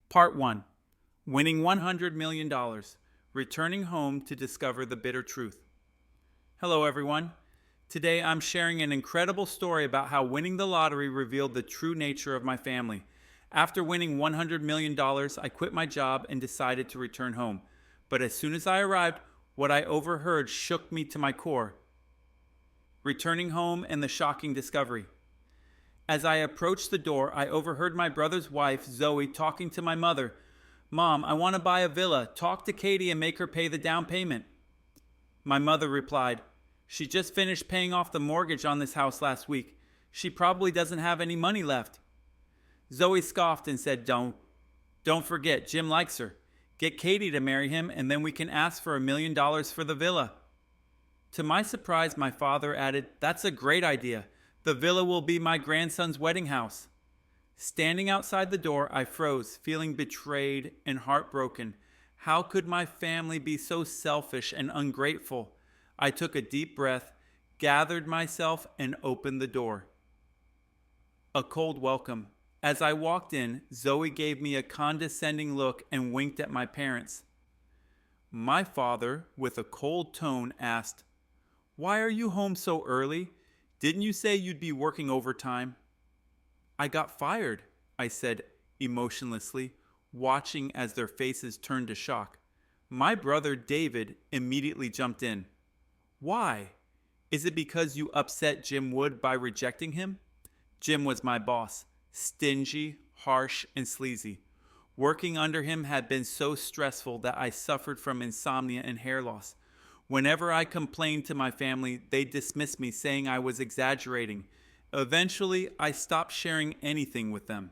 Part 1. Winning $100 million. Returning home to discover the bitter truth. Hello, everyone. Today I'm sharing an incredible story about how winning the lottery revealed the true nature of my family. After winning $100 million, I quit my job and decided to return home. But as soon as I arrived, what I overheard shook me to my core. Returning home and the shocking discovery. As I approached the door, I overheard my brother's wife, Zoe, talking to my mother. "Mom, I want to buy a villa. Talk to Katie and make her pay the down payment." My mother replied, "She just finished paying off the mortgage on this house last week. She probably doesn't have any money left." Zoe scoffed and said, Don't forget, Jim likes her. Get Katie to marry him and then we can ask for $1 million for the villa." To my surprise, my father added, "That's a great idea. The villa will be my grandson's wedding house." Standing outside the door, I froze, feeling betrayed and heartbroken. How could my family be so selfish and ungrateful? I took a deep breath, gathered myself, and opened the door. A cold welcome. As I walked in, Zoe gave me a condescending look and winked at my parents. My father, with a cold tone, asked, "Why are you home so early? Didn't you say you'd be working overtime?" "I got fired," I said emotionlessly, watching as their faces turned to shock. My brother David immediately jumped in. "Why? Is it because you upset Jim Wood by rejecting him?" Jim was my boss, stingy, harsh, and sleazy. Working under him had been so stressful that I suffered from insomnia and hair loss. Whenever I complained to my family, they dismissed me, saying I was exaggerating. Eventually, I stopped sharing anything with them.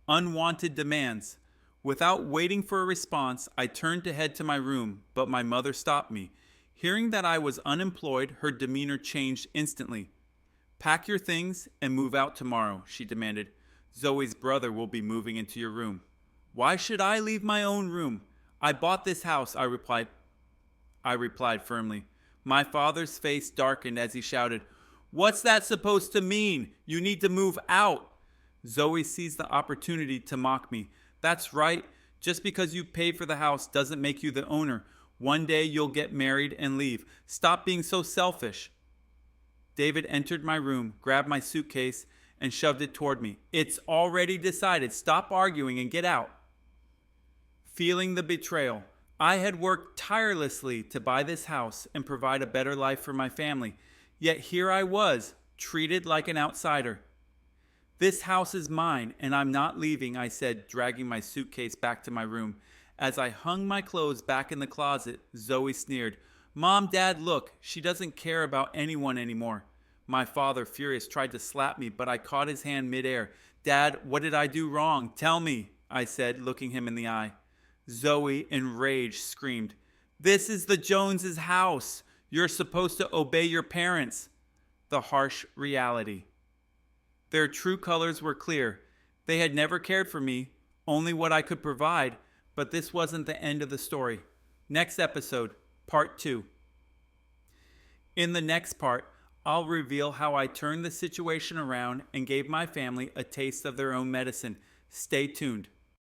Unwanted demands. Without waiting for a response, I turned to head to my room, but my mother stopped me. Hearing that I was unemployed, her demeanor changed instantly. "Pack your things and move out tomorrow," she demanded. "Zoe's brother will be moving into your room." "Why should I leave my own room? I bought this house," I replied firmly. My father's face darkened as he shouted, "What's that supposed to mean? You need to move out." Zoe seized the opportunity to mock me. "That's right. Just because you paid for the house doesn't make you the owner. One day you'll get married and leave. Stop being so selfish." David entered my room, grabbed my suitcase, and shoved it toward me. "It's already decided. Stop arguing and get out." Feeling the betrayal. I had worked tirelessly to buy this house and provide a better life for my family, yet here I was, treated like an outsider. "This house is mine, and I'm not leaving," I said, dragging my suitcase back to my room. As I hung my clothes back in the closet, Zoe sneered, "Mom, Dad, look, she doesn't care about anyone anymore." My father, furious, tried to slap me, but I caught his hand midair. "Dad, what did I do wrong? Tell me," I said, looking him in the eye. Zoe, enraged, screamed, "This is the Joneses' house. You're supposed to obey your parents." The harsh reality. Their true colors were clear. They had never cared for me, only what I could provide, but this wasn't the end of the story. Next episode, Part 2. In the next part, I'll reveal how I turned the situation around and gave my family a taste of their own medicine. Stay tuned.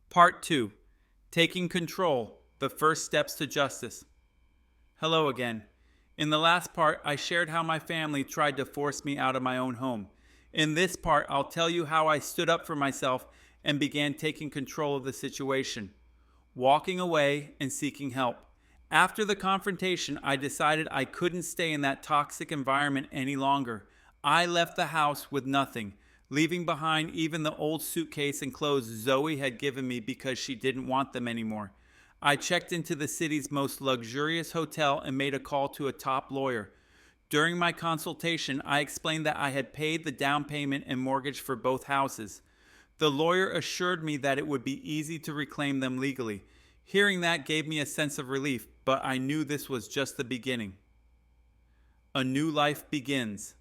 Part 2. Taking control, the first steps to justice. Hello again. In the last part, I shared how my family tried to force me out of my own home. In this part, I'll tell you how I stood up for myself and began taking control of the situation, walking away and seeking help. After the confrontation, I decided I couldn't stay in that toxic environment any longer. I left the house with nothing, leaving behind even the old suitcase and clothes Zoe had given me because she didn't want them anymore. I checked into the city's most luxurious hotel and made a call to a top lawyer. During my consultation, I explained that I had paid the down payment and mortgage for both houses. The lawyer assured me that it would be easy to reclaim them legally. Hearing that gave me a sense of relief, but I knew this was just the beginning. A new life begins.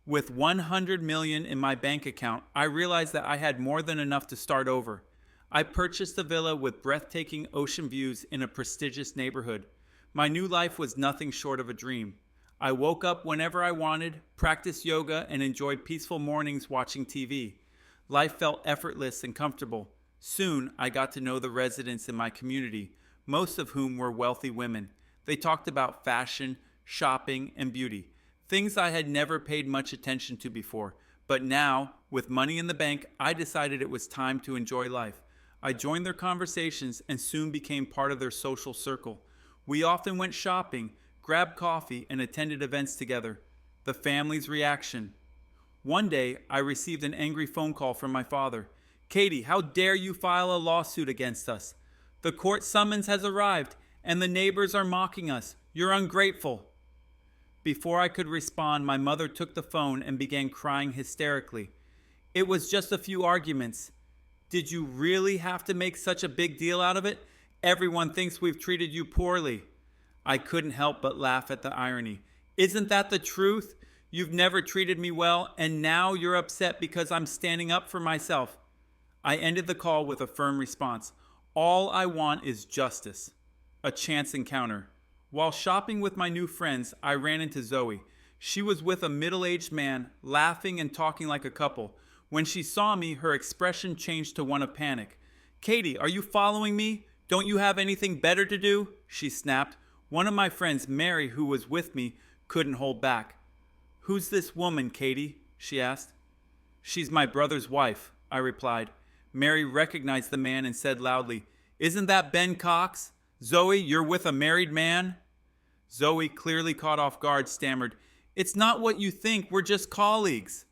With $100 million in my bank account, I realized that I had more than enough to start over. I purchased a villa with breathtaking ocean views in a prestigious neighborhood. My new life was nothing short of a dream. I woke up whenever I wanted, practiced yoga, and enjoyed peaceful mornings watching TV. Life felt effortless and comfortable. Soon, I got to know the residents in my community, most of whom were wealthy women. They talked about fashion, shopping, and beauty, things I had never paid much attention to before. But now, with money in the bank, I decided it was time to enjoy life. I joined their conversations and soon became part of their social circle. We often went shopping, grabbed coffee, and attended events together. The family's reaction. One day, I received an angry phone call from my father. "Katie, how dare you file a lawsuit against us? The court summons has arrived, and the neighbors are mocking us. You're ungrateful." Before I could respond, my mother took the phone and began crying hysterically. "It was just a few arguments. Did you really have to make such a big deal out of it? Everyone thinks we've treated you poorly." I couldn't help but laugh at the irony. "Isn't that the truth? You've never treated me well, and now you're upset because I'm standing up for myself." I ended the call with a firm response. "All I want is justice." A chance encounter. While shopping with my new friends, I ran into Zoe. She was with a middle-aged man, laughing and talking like a couple. When she saw me, her expression changed to one of panic. "Katie, are you following me? Don't you have anything better to do?" she snapped. One of my friends, Mary, who was with me, couldn't hold back. "Who's this woman, Katie?" she asked. "She's my brother's wife," I replied. Mary recognized the man and said loudly, "Isn't that Ben Cox? Zoe, you're with a married man?" Zoe, clearly caught off guard, stammered, "It's not what you think, we're just colleagues."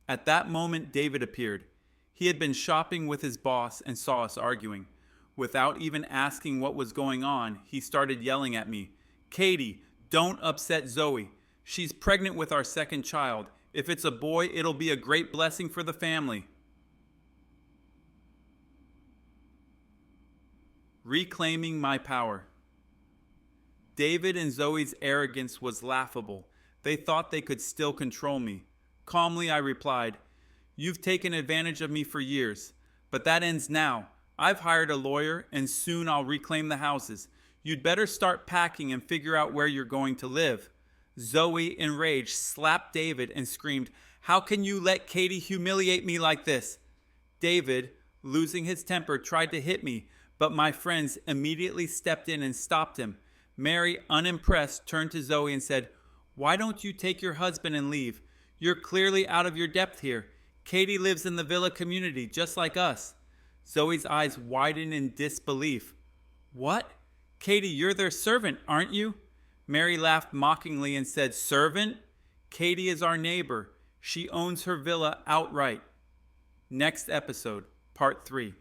At that moment, David appeared. He had been shopping with his boss and saw us arguing. Without even asking what was going on, he started yelling at me. "Katie, don't upset Zoe. She's pregnant with our second child. If it's a boy, it'll be a great blessing for the family." Reclaiming my power. David and Zoe's arrogance was laughable. They thought they could still control me. Calmly, I replied, "You've taken advantage of me for years, but that ends now. I've hired a lawyer, and soon I'll reclaim the houses. You'd better start packing and figure out where you're going to live." Zoe, enraged, slapped David and screamed, "How can you let Katie humiliate me like this?" David, losing his temper, tried to hit me, but my friends immediately stepped in and stopped him. Mary, unimpressed, turned to Zoe and said, "Why don't you take your husband and leave? You're clearly out of your depth here. Katie lives in the villa community, just like us." Zoe's eyes widened in disbelief. "What? Katie, you're their servant, aren't you?" Mary laughed mockingly and said, "Servant? Katie is our neighbor. She owns her villa outright." Next episode, part 3.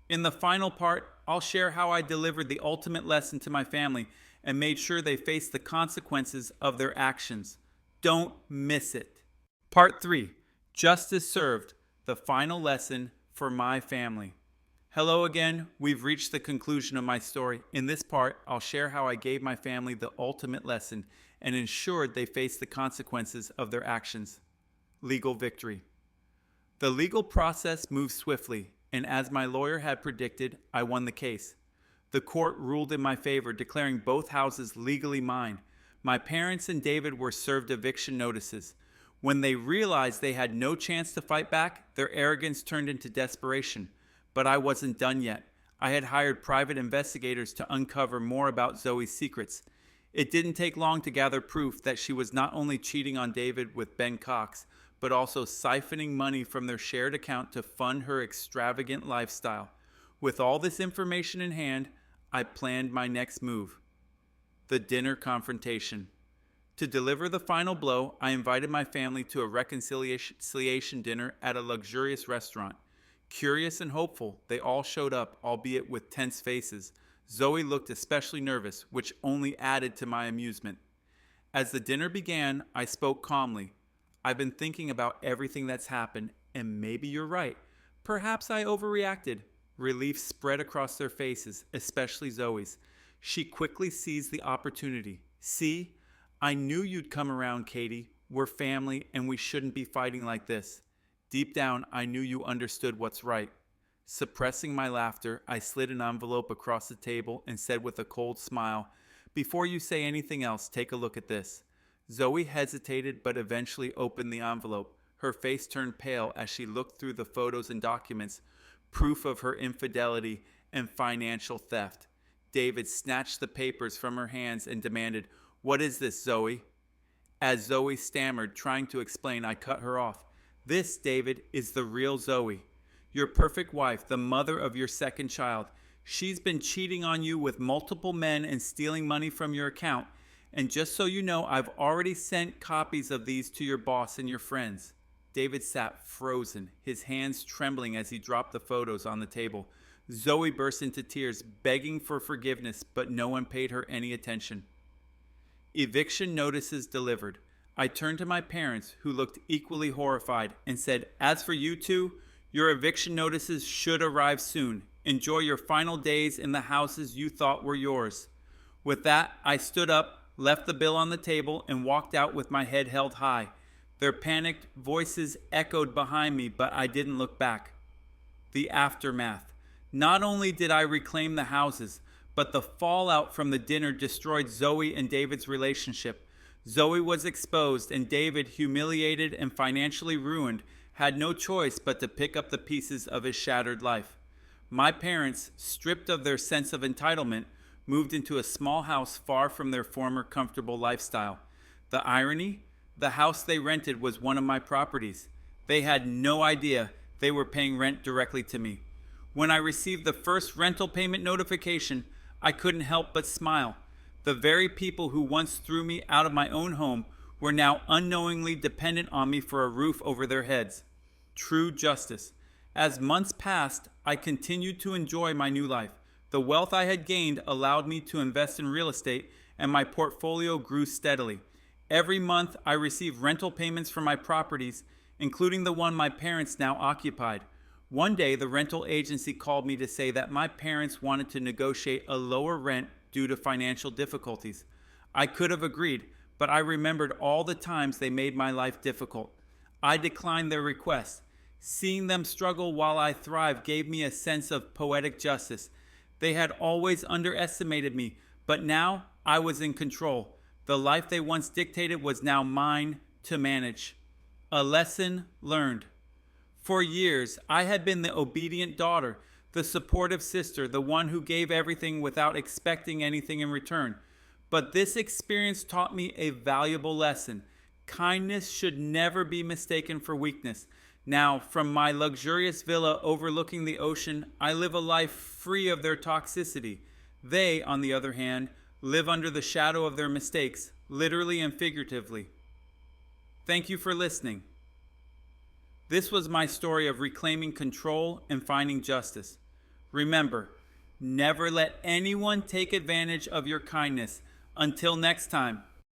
In the final part, I'll share how I delivered the ultimate lesson to my family and made sure they faced the consequences of their actions. Don't miss it. Part 3. Justice Served, the final lesson for my family. Hello again. We've reached the conclusion of my story. In this part, I'll share how I gave my family the ultimate lesson and ensured they faced the consequences of their actions. Legal victory. The legal process moved swiftly, and as my lawyer had predicted, I won the case. The court ruled in my favor, declaring both houses legally mine. My parents and David were served eviction notices. When they realized they had no chance to fight back, their arrogance turned into desperation. But I wasn't done yet. I had hired private investigators to uncover more about Zoe's secrets. It didn't take long to gather proof that she was not only cheating on David with Ben Cox, but also siphoning money from their shared account to fund her extravagant lifestyle. With all this information in hand, I planned my next move. The dinner confrontation. To deliver the final blow, I invited my family to a reconciliation dinner at a luxurious restaurant. Curious and hopeful, they all showed up, albeit with tense faces. Zoe looked especially nervous, which only added to my amusement. As the dinner began, I spoke calmly. "I've been thinking about everything that's happened, and maybe you're right. Perhaps I overreacted." Relief spread across their faces, especially Zoe's. She quickly seized the opportunity. "See? I knew you'd come around, Katie. We're family, and we shouldn't be fighting like this. Deep down, I knew you understood what's right." Suppressing my laughter, I slid an envelope across the table and said with a cold smile, "Before you say anything else, take a look at this." Zoe hesitated but eventually opened the envelope. Her face turned pale as she looked through the photos and documents. proof of her infidelity and financial theft. David snatched the papers from her hands and demanded, "What is this, Zoe?" As Zoe stammered, trying to explain, I cut her off. "This, David, is the real Zoe. Your perfect wife, the mother of your second child. She's been cheating on you with multiple men and stealing money from your account. And just so you know, I've already sent copies of these to your boss and your friends." David sat frozen, his hands trembling as he dropped the photos on the table. Zoe burst into tears, begging for forgiveness, but no one paid her any attention. Eviction notices delivered. I turned to my parents, who looked equally horrified, and said, "As for you two, your eviction notices should arrive soon. Enjoy your final days in the houses you thought were yours." With that, I stood up, left the bill on the table, and walked out with my head held high. Their panicked voices echoed behind me, but I didn't look back. The aftermath. Not only did I reclaim the houses, but the fallout from the dinner destroyed Zoe and David's relationship. Zoe was exposed, and David, humiliated and financially ruined, had no choice but to pick up the pieces of his shattered life. My parents, stripped of their sense of entitlement, moved into a small house far from their former comfortable lifestyle. The irony? The house they rented was one of my properties. They had no idea they were paying rent directly to me. When I received the first rental payment notification, I couldn't help but smile. The very people who once threw me out of my own home were now unknowingly dependent on me for a roof over their heads. True justice. As months passed, I continued to enjoy my new life. The wealth I had gained allowed me to invest in real estate, and my portfolio grew steadily. Every month, I received rental payments for my properties, including the one my parents now occupied. One day, the rental agency called me to say that my parents wanted to negotiate a lower rent due to financial difficulties. I could have agreed, but I remembered all the times they made my life difficult. I declined their request. Seeing them struggle while I thrived gave me a sense of poetic justice. They had always underestimated me, but now I was in control. The life they once dictated was now mine to manage. A lesson learned. For years, I had been the obedient daughter, the supportive sister, the one who gave everything without expecting anything in return. But this experience taught me a valuable lesson. Kindness should never be mistaken for weakness. Now, from my luxurious villa overlooking the ocean, I live a life free of their toxicity. They, on the other hand, live under the shadow of their mistakes, literally and figuratively. Thank you for listening. This was my story of reclaiming control and finding justice. Remember, never let anyone take advantage of your kindness. Until next time.